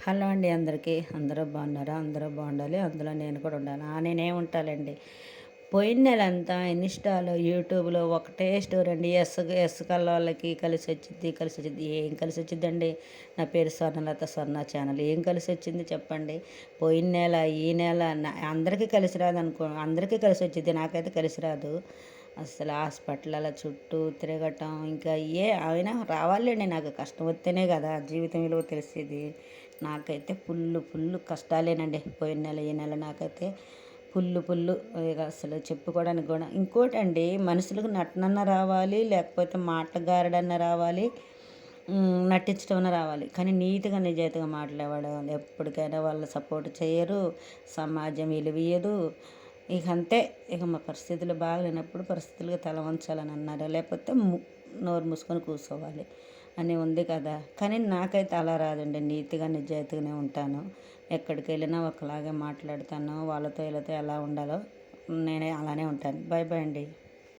Hello అండి అందరికీ. అందరూ బాగున్నారా? అందరూ బాగుండాలి. అందులో నేను కూడా ఉండాలి. నేనేం ఉంటానండి. పోయిన నెలంతా ఇన్‌స్టాలో, యూట్యూబ్‌లో ఒకటే స్టోరీ అండి. యస్ కల్లోళ్ళకి కలిసొచ్చిద్ది, కలిసొచ్చిద్ది. ఏం కలిసొచ్చిద్దండి? నా పేరు స్వర్ణలత, స్వర్ణ ఛానల్. ఏం కలిసొచ్చింది చెప్పండి? పోయిన నెల, ఈ నెల అందరికీ కలిసి రాదనుకో, అందరికీ కలిసొచ్చిద్ది. నాకైతే కలిసి రాదు. అసలు హాస్పిటల్ల చుట్టూ తిరగటం, ఇంకా అయినా రావాలండి. నాకు కష్టం వస్తేనే కదా జీవితం విలువ తెలిసేది. నాకైతే ఫుల్లు కష్టాలేనండి. పోయిన నెల, ఈ నెల నాకైతే ఫుల్లు ఇక అసలు చెప్పుకోవడానికి కూడా. ఇంకోటండి, మనుషులకు నటనన్న రావాలి, లేకపోతే మాటగారడన్న రావాలి, నటించడం రావాలి. కానీ నీతిగా, నిజాయితీగా మాట్లాడే వాళ్ళు ఎప్పటికైనా వాళ్ళు సపోర్ట్ చేయరు. సమాజం విలువీయదు. ఇక అంతే. ఇక మా పరిస్థితులు బాగలేనప్పుడు పరిస్థితులుగా తల వంచాలని అన్నారు. లేకపోతే నోరు మూసుకొని కూర్చోవాలి అని ఉంది కదా. కానీ నాకైతే అలా రాదండి. నీతిగా, నిజాయితీగానే ఉంటాను. ఎక్కడికి వెళ్ళినా ఒకలాగే మాట్లాడతాను. వాళ్ళతో వీళ్ళతో ఎలా ఉండాలో నేనే అలానే ఉంటాను. బాయ్ బాయ్ అండి.